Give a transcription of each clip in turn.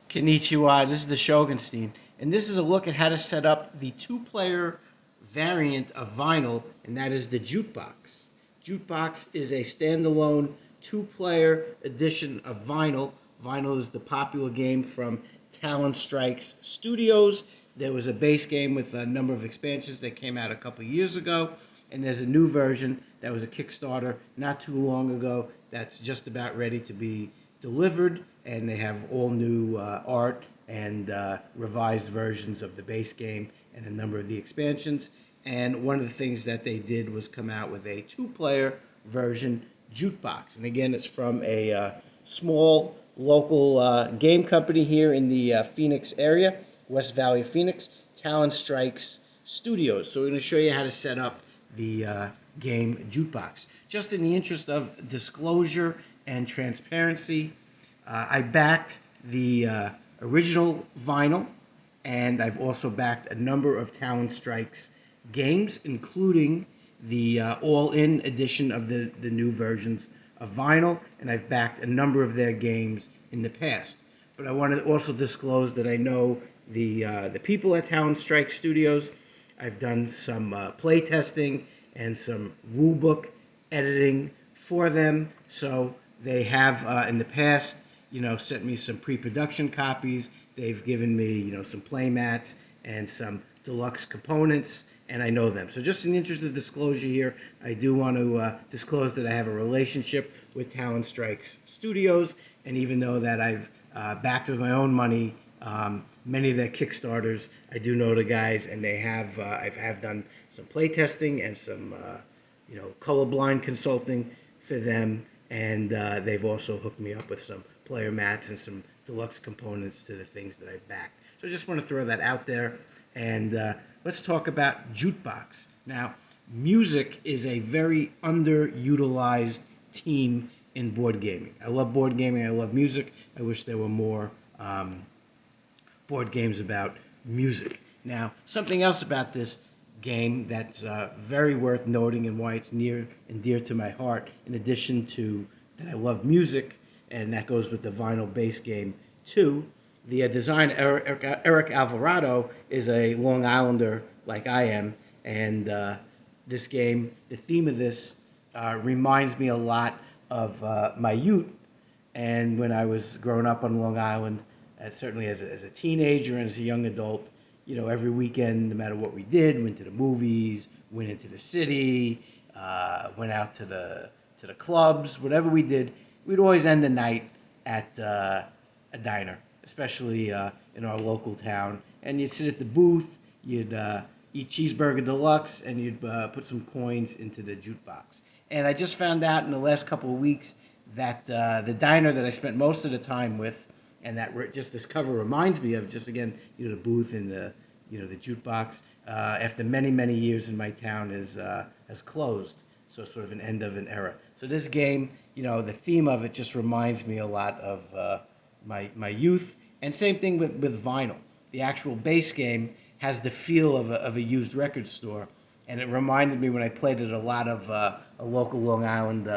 Konnichiwa, this is the Shogunstein, and this is a look at how to set up the two-player variant of vinyl, and that is the Jukebox. Jukebox is a standalone two-player edition of vinyl. Vinyl is the popular game from Talon Strikes Studios. There was a base game with a number of expansions that came out a couple years ago, and there's a new version that was a Kickstarter not too long ago that's just about ready to be delivered, and they have all new art and revised versions of the base game and a number of the expansions. And one of the things that they did was come out with a two-player version, Jukebox. And again, it's from a small local game company here in the Phoenix area, West Valley of Phoenix, Talon Strikes Studios. So we're going to show you how to set up the game Jukebox. Just in the interest of disclosure and transparency, I backed the original vinyl, and I've also backed a number of Talon Strikes games, including the all-in edition of the new versions of vinyl, and I've backed a number of their games in the past. But I want to also disclose that I know the people at Talon Strikes Studios. I've done some play testing and some rulebook editing for them, so they have in the past, sent me some pre-production copies. They've given me, some play mats and some deluxe components, and I know them. So just in the interest of disclosure here, I do want to disclose that I have a relationship with Talon Strikes Studios, and even though that I've backed with my own money many of their Kickstarters, I do know the guys, and they have I've done some play testing and some colorblind consulting for them, and they've also hooked me up with some player mats and some deluxe components to the things that I've backed. So I just want to throw that out there, and let's talk about Jukebox. Now, music is a very underutilized team in board gaming. I love board gaming. I love music. I wish there were more board games about music. Now, something else about this game that's very worth noting and why it's near and dear to my heart, in addition to that I love music, and that goes with the vinyl base game too. The designer, Eric Alvarado, is a Long Islander like I am, and this game, the theme of this reminds me a lot of my youth, and when I was growing up on Long Island, certainly as a teenager and as a young adult, every weekend, no matter what we did, went to the movies, went into the city, went out to the clubs, whatever we did, we'd always end the night at a diner, especially in our local town. And you'd sit at the booth, you'd eat cheeseburger deluxe, and you'd put some coins into the jukebox. And I just found out in the last couple of weeks that the diner that I spent most of the time with, and that just this cover reminds me of, just again, the booth and the jukebox, after many years in my town, has closed. So sort of an end of an era. So this game, the theme of it just reminds me a lot of my youth. And same thing with vinyl. The actual base game has the feel of a used record store, and it reminded me when I played at a lot of a local Long Island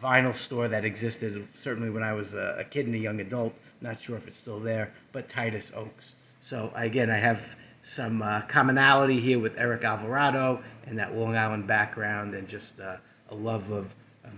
vinyl store that existed, certainly when I was a kid and a young adult. Not sure if it's still there, but Titus Oaks. So again, I have some commonality here with Eric Alvarado and that Long Island background, and just a love of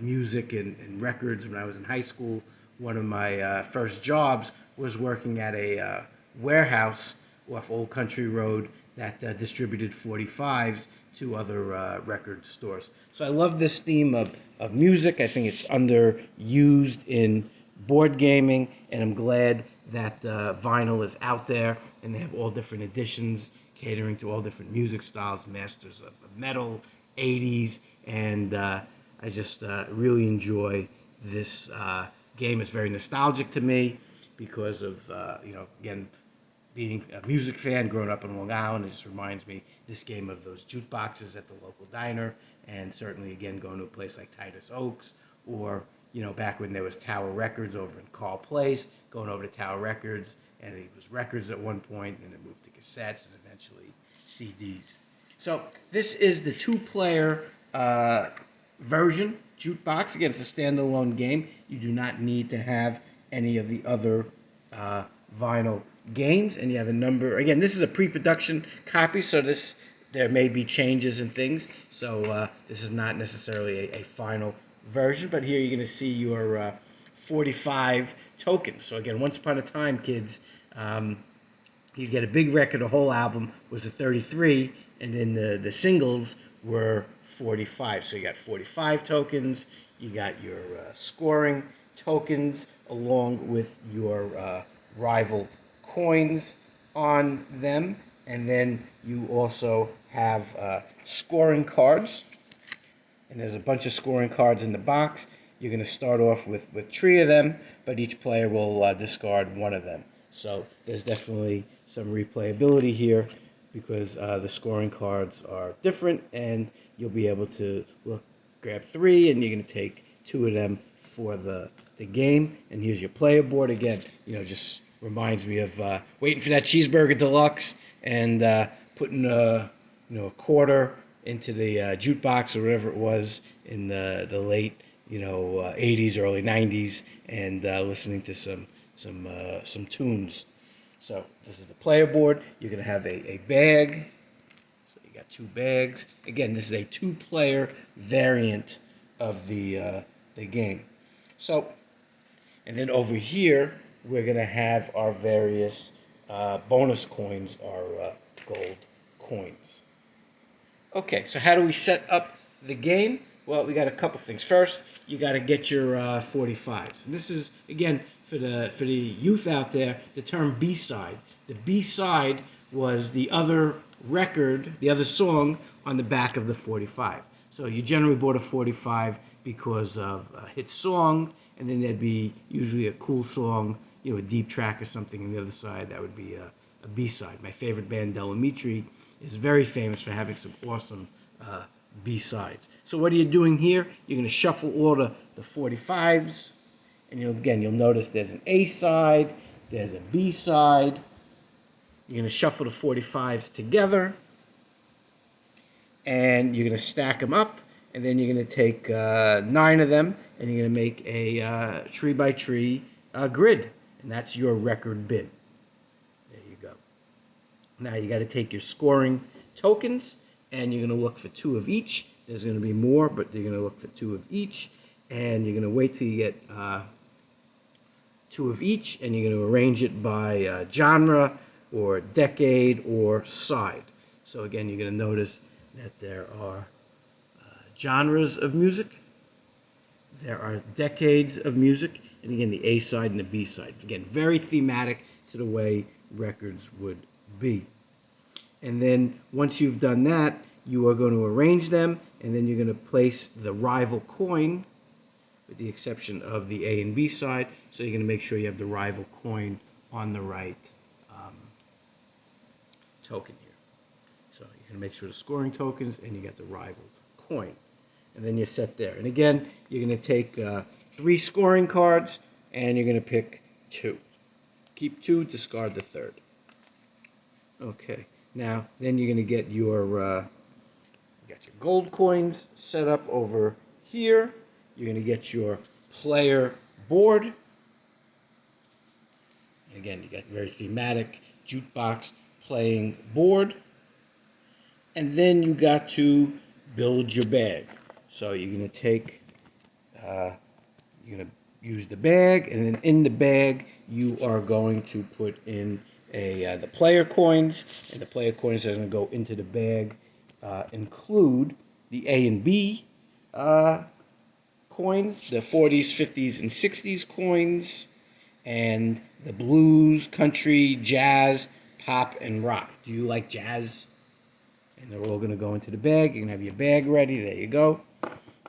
music and records. When I was in high school, one of my first jobs was working at a warehouse off Old Country Road that distributed 45s to other record stores. So I love this theme of music. I think it's underused in board gaming, and I'm glad that vinyl is out there, and they have all different editions catering to all different music styles, masters of metal, 80s, and I just really enjoy this game. It's very nostalgic to me because of, again, being a music fan, growing up in Long Island. It just reminds me, this game, of those jukeboxes at the local diner, and certainly, again, going to a place like Titus Oaks, or back when there was Tower Records over in Carl Place, going over to Tower Records, and it was records at one point, and it moved to cassettes, and eventually CDs. So this is the two-player version, Jukebox. Again, it's a standalone game. You do not need to have any of the other vinyl games, and you have a number. Again, this is a pre-production copy, so there may be changes and things. So this is not necessarily a final version, but here you're going to see your 45 tokens. So again, once upon a time, kids, you'd get a big record. The whole album was a 33, and then the singles were 45. So you got 45 tokens. You got your scoring tokens along with your rival coins on them, and then you also have scoring cards, and there's a bunch of scoring cards in the box. You're going to start off with 3 of them, but each player will discard 1 of them. So there's definitely some replayability here because the scoring cards are different, and you'll be able to grab 3, and you're going to take 2 of them for the game. And here's your player board again. Just reminds me of waiting for that cheeseburger deluxe and putting a quarter into the jukebox or whatever it was in the late 80s, early 90s, and listening to some tunes. So this is the player board. You're going to have a bag. So you got 2 bags. Again, this is a 2-player variant of the game. So, and then over here, we're going to have our various bonus coins, our gold coins. Okay, so how do we set up the game? Well, we got a couple things. First, you got to get your 45s. And this is, again, for the youth out there, the term B-side. The B-side was the other record, the other song on the back of the 45. So you generally bought a 45 because of a hit song, and then there'd be usually a cool song, a deep track or something on the other side. That would be a B-side. My favorite band, Delamitri, is very famous for having some awesome B-sides. So what are you doing here? You're going to shuffle all the 45s, and you'll notice there's an A side, there's a B side. You're going to shuffle the 45s together, and you're going to stack them up, and then you're going to take 9 of them, and you're going to make a tree by tree grid, and that's your record bin. There you go. Now you got to take your scoring tokens, and you're going to look for 2 of each. There's going to be more, but you're going to look for 2 of each, and you're going to wait till you get 2 of each, and you're going to arrange it by genre or decade or side. So again, you're going to notice that there are genres of music, there are decades of music, and again, the A side and the B side. Again, very thematic to the way records would be. And then once you've done that, you are going to arrange them, and then you're going to place the rival coin, with the exception of the A and B side. So you're going to make sure you have the rival coin on the right token here. So you're going to make sure the scoring tokens, and you got the rival coin. And then you're set there. And again, you're going to take 3 scoring cards, and you're going to pick 2. Keep 2, discard the 3rd. Okay. Now, then you're going to get your gold coins set up over here. You're going to get your player board. Again, you got very thematic jukebox playing board. And then you got to build your bag. So you're going to take, you're going to use the bag, and then in the bag you are going to put in the player coins, and the player coins that are going to go into the bag include the A and B coins, the 40s, 50s, and 60s coins, and the blues, country, jazz, pop, and rock. Do you like jazz? And they're all going to go into the bag. You're going to have your bag ready. There you go.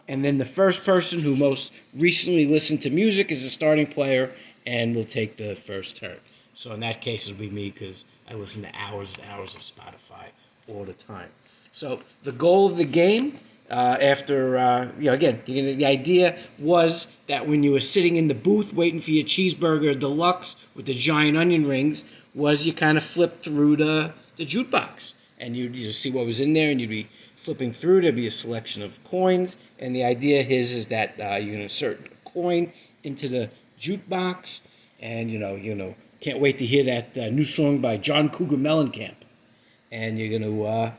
And then the first person who most recently listened to music is the starting player and will take the first turn. So in that case, it'll be me because I listen to hours and hours of Spotify all the time. So the goal of the game, again, the idea was that when you were sitting in the booth waiting for your cheeseburger deluxe with the giant onion rings, was you kind of flip through the jukebox. And you'd just see what was in there, and you'd be flipping through. There'd be a selection of coins. And the idea is that you're going to insert a coin into the jukebox, and, Can't wait to hear that new song by John Cougar Mellencamp. And you're going to,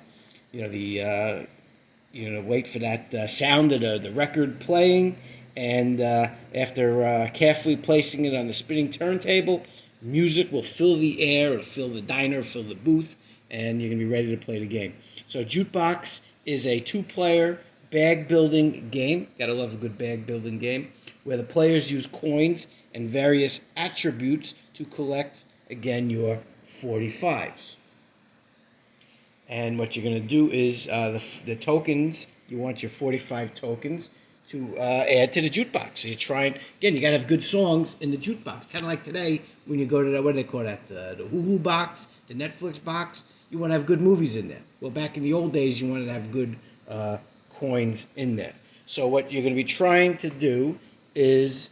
wait for that sound of the record playing. And after carefully placing it on the spinning turntable, music will fill the air, it'll fill the diner, fill the booth, and you're going to be ready to play the game. So Jukebox is a two-player bag building game. Gotta love a good bag building game, where the players use coins and various attributes to collect, again, your 45s. And what you're going to do is the tokens, you want your 45 tokens to add to the jukebox. So you're trying, again, you got to have good songs in the jukebox. Kind of like today when you go to what do they call that, the Hulu box, the Netflix box. You want to have good movies in there. Well, back in the old days, you wanted to have good coins in there. So what you're going to be trying to do is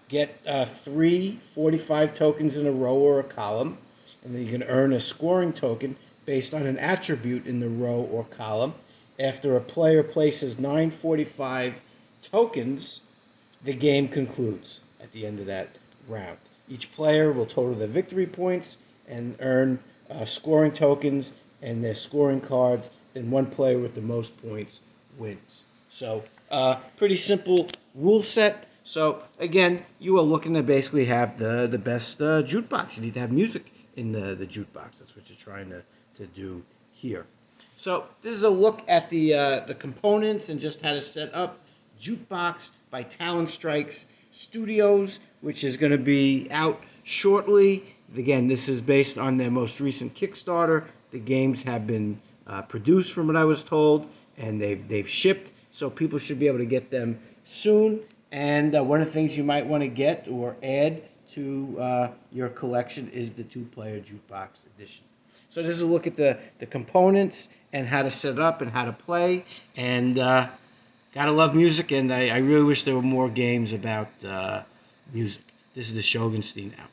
get 3 45 tokens in a row or a column, and then you can earn a scoring token based on an attribute in the row or column. After a player places 9 45 tokens, the game concludes at the end of that round. Each player will total their victory points and earn scoring tokens and their scoring cards. Then one player with the most points wins. So pretty simple rule set. So again, you are looking to basically have the best jukebox. You need to have music in the jukebox. That's what you're trying to do here. So this is a look at the components and just how to set up Jukebox by Talon Strikes Studios, which is going to be out shortly. Again, this is based on their most recent Kickstarter. The games have been produced, from what I was told, and they've shipped, so people should be able to get them soon. And one of the things you might want to get or add to your collection is the 2-player Jukebox edition. So this is a look at the components and how to set it up and how to play. And gotta love music, and I really wish there were more games about music. This is the Shogunstein out.